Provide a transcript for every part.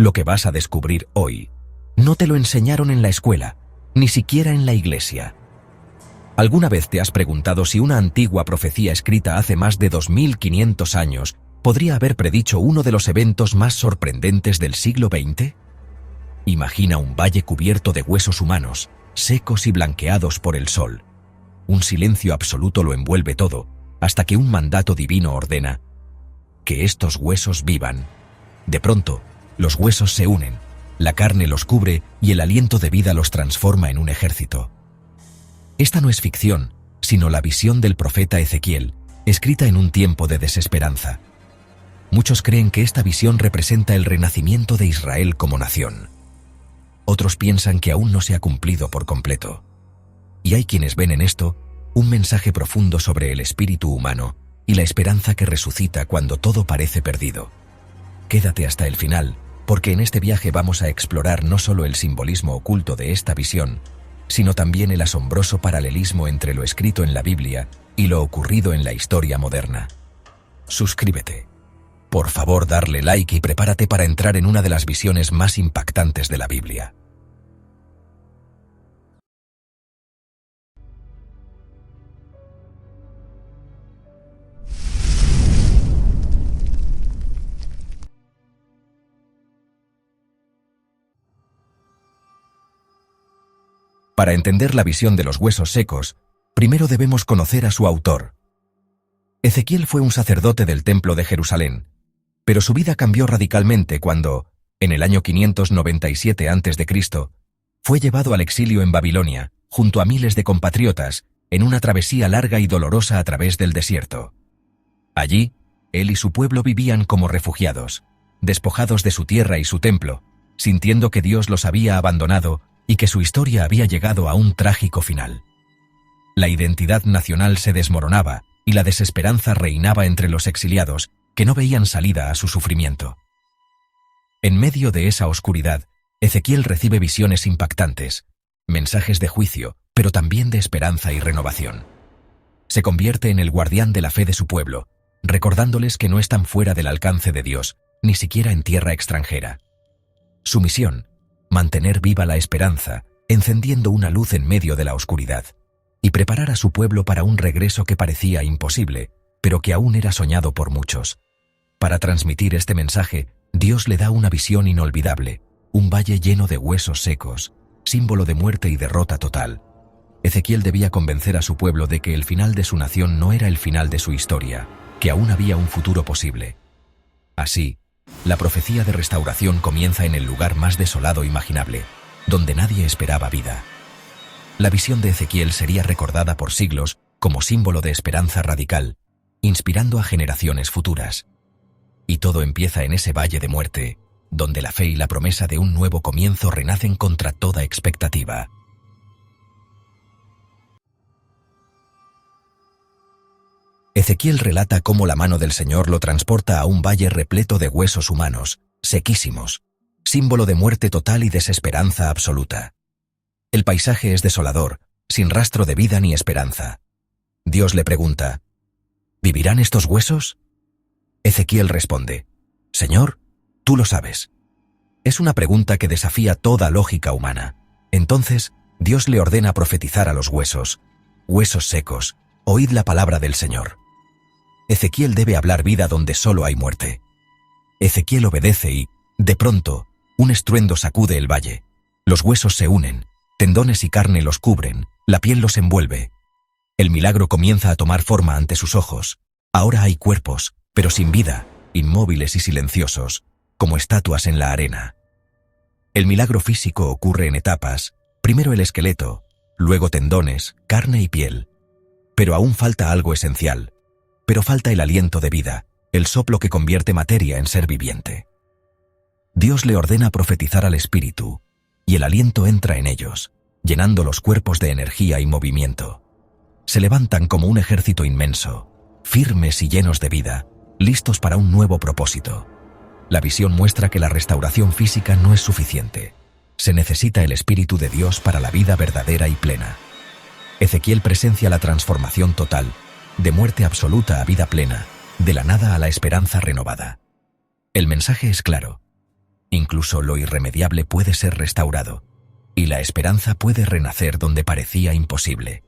Lo que vas a descubrir hoy no te lo enseñaron en la escuela, ni siquiera en la iglesia. ¿Alguna vez te has preguntado si una antigua profecía escrita hace más de 2500 años podría haber predicho uno de los eventos más sorprendentes del siglo XX? Imagina un valle cubierto de huesos humanos, secos y blanqueados por el sol. Un silencio absoluto lo envuelve todo, hasta que un mandato divino ordena que estos huesos vivan. De pronto, los huesos se unen, la carne los cubre y el aliento de vida los transforma en un ejército. Esta no es ficción, sino la visión del profeta Ezequiel, escrita en un tiempo de desesperanza. Muchos creen que esta visión representa el renacimiento de Israel como nación. Otros piensan que aún no se ha cumplido por completo. Y hay quienes ven en esto un mensaje profundo sobre el espíritu humano y la esperanza que resucita cuando todo parece perdido. Quédate hasta el final, porque en este viaje vamos a explorar no solo el simbolismo oculto de esta visión, sino también el asombroso paralelismo entre lo escrito en la Biblia y lo ocurrido en la historia moderna. Suscríbete. Por favor, darle like y prepárate para entrar en una de las visiones más impactantes de la Biblia. Para entender la visión de los huesos secos, primero debemos conocer a su autor. Ezequiel fue un sacerdote del Templo de Jerusalén, pero su vida cambió radicalmente cuando, en el año 597 a.C., fue llevado al exilio en Babilonia, junto a miles de compatriotas, en una travesía larga y dolorosa a través del desierto. Allí, él y su pueblo vivían como refugiados, despojados de su tierra y su templo, sintiendo que Dios los había abandonado y que su historia había llegado a un trágico final. La identidad nacional se desmoronaba y la desesperanza reinaba entre los exiliados, que no veían salida a su sufrimiento. En medio de esa oscuridad, Ezequiel recibe visiones impactantes, mensajes de juicio, pero también de esperanza y renovación. Se convierte en el guardián de la fe de su pueblo, recordándoles que no están fuera del alcance de Dios, ni siquiera en tierra extranjera. Su misión: mantener viva la esperanza, encendiendo una luz en medio de la oscuridad, y preparar a su pueblo para un regreso que parecía imposible, pero que aún era soñado por muchos. Para transmitir este mensaje, Dios le da una visión inolvidable, un valle lleno de huesos secos, símbolo de muerte y derrota total. Ezequiel debía convencer a su pueblo de que el final de su nación no era el final de su historia, que aún había un futuro posible. Así, la profecía de restauración comienza en el lugar más desolado imaginable, donde nadie esperaba vida. La visión de Ezequiel sería recordada por siglos como símbolo de esperanza radical, inspirando a generaciones futuras. Y todo empieza en ese valle de muerte, donde la fe y la promesa de un nuevo comienzo renacen contra toda expectativa. Ezequiel relata cómo la mano del Señor lo transporta a un valle repleto de huesos humanos, sequísimos, símbolo de muerte total y desesperanza absoluta. El paisaje es desolador, sin rastro de vida ni esperanza. Dios le pregunta: ¿vivirán estos huesos? Ezequiel responde: Señor, tú lo sabes. Es una pregunta que desafía toda lógica humana. Entonces, Dios le ordena profetizar a los huesos: huesos secos, oíd la palabra del Señor. Ezequiel debe hablar vida donde solo hay muerte. Ezequiel obedece y, de pronto, un estruendo sacude el valle. Los huesos se unen, tendones y carne los cubren, la piel los envuelve. El milagro comienza a tomar forma ante sus ojos. Ahora hay cuerpos, pero sin vida, inmóviles y silenciosos, como estatuas en la arena. El milagro físico ocurre en etapas: primero el esqueleto, luego tendones, carne y piel. Pero aún falta algo esencial. Pero falta el aliento de vida, el soplo que convierte materia en ser viviente. Dios le ordena profetizar al espíritu, y el aliento entra en ellos, llenando los cuerpos de energía y movimiento. Se levantan como un ejército inmenso, firmes y llenos de vida, listos para un nuevo propósito. La visión muestra que la restauración física no es suficiente. Se necesita el Espíritu de Dios para la vida verdadera y plena. Ezequiel presencia la transformación total, de muerte absoluta a vida plena, de la nada a la esperanza renovada. El mensaje es claro: Incluso lo irremediable puede ser restaurado, y la esperanza puede renacer donde parecía imposible.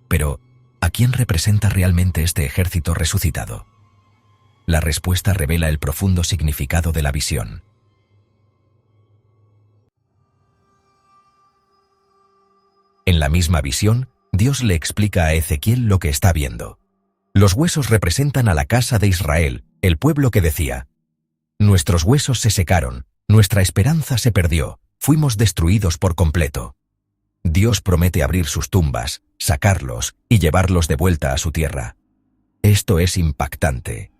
Pero, ¿a quién representa realmente este ejército resucitado? La respuesta revela el profundo significado de la visión. En la misma visión, Dios le explica a Ezequiel lo que está viendo. Los huesos representan a la casa de Israel, el pueblo que decía: «Nuestros huesos se secaron, nuestra esperanza se perdió, fuimos destruidos por completo». Dios promete abrir sus tumbas, sacarlos y llevarlos de vuelta a su tierra. Esto es impactante.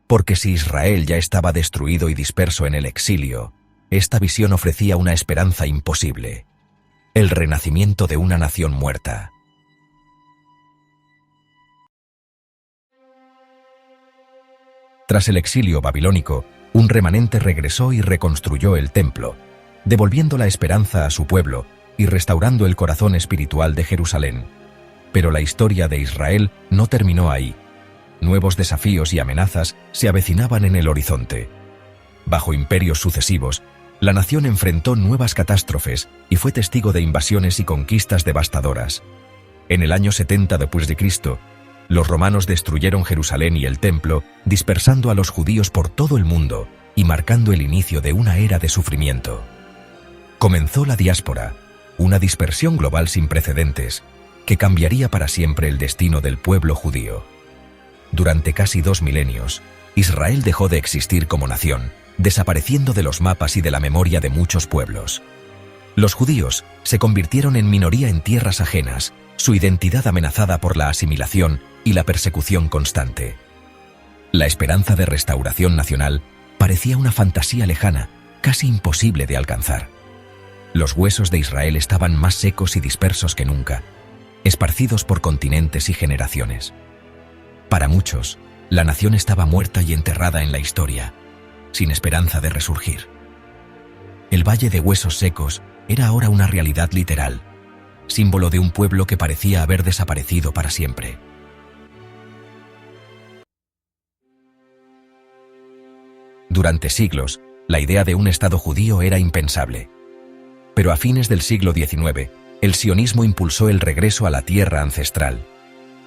Porque si Israel ya estaba destruido y disperso en el exilio, esta visión ofrecía una esperanza imposible: el renacimiento de una nación muerta. Tras el exilio babilónico, un remanente regresó y reconstruyó el templo, devolviendo la esperanza a su pueblo y restaurando el corazón espiritual de Jerusalén. Pero la historia de Israel no terminó ahí. Nuevos desafíos y amenazas se avecinaban en el horizonte. Bajo imperios sucesivos, la nación enfrentó nuevas catástrofes y fue testigo de invasiones y conquistas devastadoras. En el año 70 después de Cristo, los romanos destruyeron Jerusalén y el templo, dispersando a los judíos por todo el mundo y marcando el inicio de una era de sufrimiento. Comenzó la diáspora, una dispersión global sin precedentes, que cambiaría para siempre el destino del pueblo judío. Durante casi 2 milenios, Israel dejó de existir como nación, desapareciendo de los mapas y de la memoria de muchos pueblos. Los judíos se convirtieron en minoría en tierras ajenas, su identidad amenazada por la asimilación y la persecución constante. La esperanza de restauración nacional parecía una fantasía lejana, casi imposible de alcanzar. Los huesos de Israel estaban más secos y dispersos que nunca, esparcidos por continentes y generaciones. Para muchos, la nación estaba muerta y enterrada en la historia, sin esperanza de resurgir. El Valle de Huesos Secos era ahora una realidad literal, símbolo de un pueblo que parecía haber desaparecido para siempre. Durante siglos, la idea de un Estado judío era impensable. Pero a fines del siglo XIX, el sionismo impulsó el regreso a la tierra ancestral.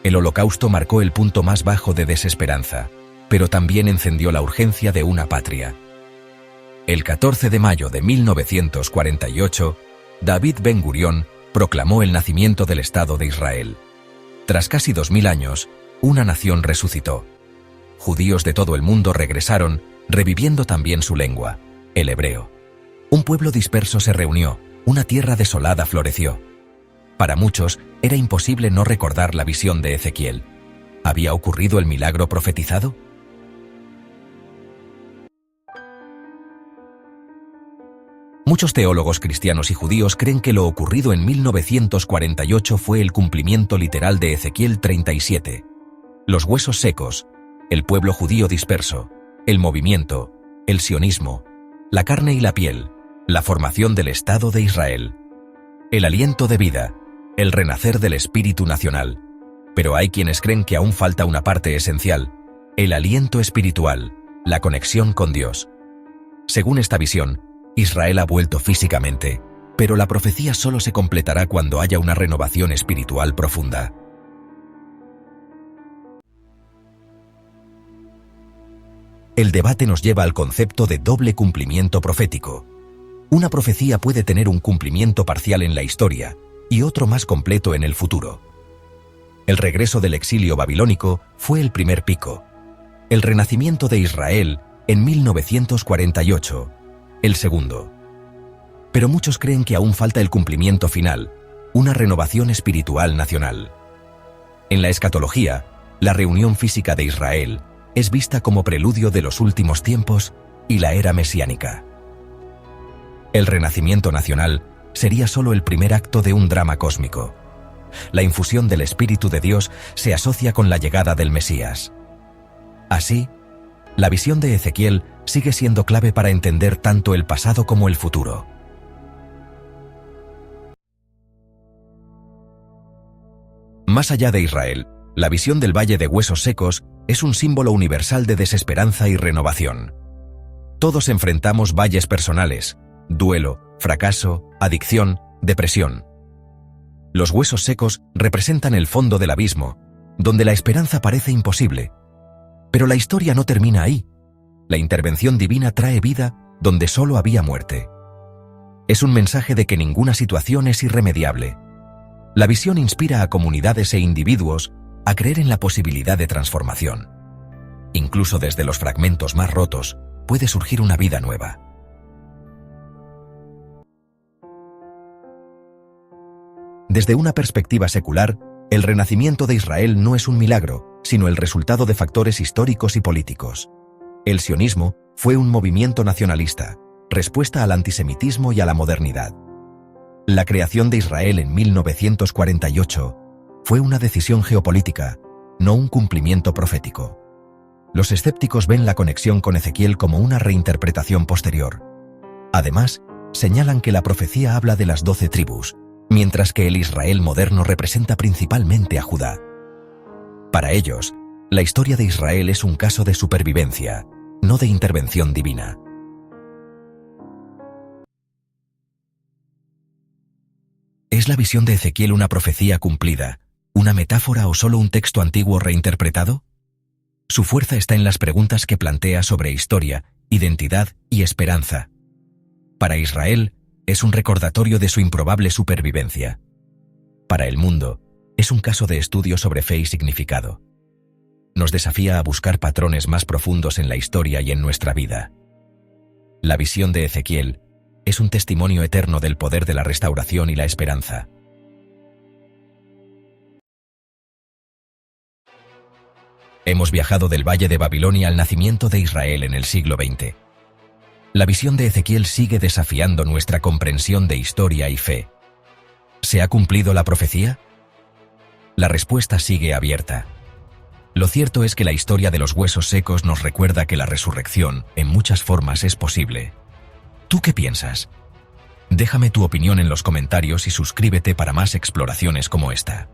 El Holocausto marcó el punto más bajo de desesperanza, pero también encendió la urgencia de una patria. El 14 de mayo de 1948, David Ben-Gurión proclamó el nacimiento del Estado de Israel. Tras casi 2000 años, una nación resucitó. Judíos de todo el mundo regresaron, reviviendo también su lengua, el hebreo. Un pueblo disperso se reunió, una tierra desolada floreció. Para muchos, era imposible no recordar la visión de Ezequiel. ¿Había ocurrido el milagro profetizado? Muchos teólogos cristianos y judíos creen que lo ocurrido en 1948 fue el cumplimiento literal de Ezequiel 37. Los huesos secos, el pueblo judío disperso, el movimiento, el sionismo, la carne y la piel, la formación del Estado de Israel, el aliento de vida, el renacer del espíritu nacional. Pero hay quienes creen que aún falta una parte esencial, el aliento espiritual, la conexión con Dios. Según esta visión, Israel ha vuelto físicamente, pero la profecía solo se completará cuando haya una renovación espiritual profunda. El debate nos lleva al concepto de doble cumplimiento profético. Una profecía puede tener un cumplimiento parcial en la historia y otro más completo en el futuro. El regreso del exilio babilónico fue el primer pico. El renacimiento de Israel en 1948, el segundo. Pero muchos creen que aún falta el cumplimiento final, una renovación espiritual nacional. En la escatología, la reunión física de Israel es vista como preludio de los últimos tiempos y la era mesiánica. El renacimiento nacional sería solo el primer acto de un drama cósmico. La infusión del Espíritu de Dios se asocia con la llegada del Mesías. Así, la visión de Ezequiel sigue siendo clave para entender tanto el pasado como el futuro. Más allá de Israel, la visión del Valle de Huesos Secos es un símbolo universal de desesperanza y renovación. Todos enfrentamos valles personales, duelo, fracaso, adicción, depresión. Los huesos secos representan el fondo del abismo, donde la esperanza parece imposible. Pero la historia no termina ahí. La intervención divina trae vida donde solo había muerte. Es un mensaje de que ninguna situación es irremediable. La visión inspira a comunidades e individuos a creer en la posibilidad de transformación. Incluso desde los fragmentos más rotos puede surgir una vida nueva. Desde una perspectiva secular, el renacimiento de Israel no es un milagro, sino el resultado de factores históricos y políticos. El sionismo fue un movimiento nacionalista, respuesta al antisemitismo y a la modernidad. La creación de Israel en 1948 fue una decisión geopolítica, no un cumplimiento profético. Los escépticos ven la conexión con Ezequiel como una reinterpretación posterior. Además, señalan que la profecía habla de las 12 tribus, mientras que el Israel moderno representa principalmente a Judá. Para ellos, la historia de Israel es un caso de supervivencia, no de intervención divina. ¿Es la visión de Ezequiel una profecía cumplida, una metáfora o solo un texto antiguo reinterpretado? Su fuerza está en las preguntas que plantea sobre historia, identidad y esperanza. Para Israel, es un recordatorio de su improbable supervivencia. Para el mundo, es un caso de estudio sobre fe y significado. Nos desafía a buscar patrones más profundos en la historia y en nuestra vida. La visión de Ezequiel es un testimonio eterno del poder de la restauración y la esperanza. Hemos viajado del Valle de Babilonia al nacimiento de Israel en el siglo XX. La visión de Ezequiel sigue desafiando nuestra comprensión de historia y fe. ¿Se ha cumplido la profecía? La respuesta sigue abierta. Lo cierto es que la historia de los huesos secos nos recuerda que la resurrección, en muchas formas, es posible. ¿Tú qué piensas? Déjame tu opinión en los comentarios y suscríbete para más exploraciones como esta.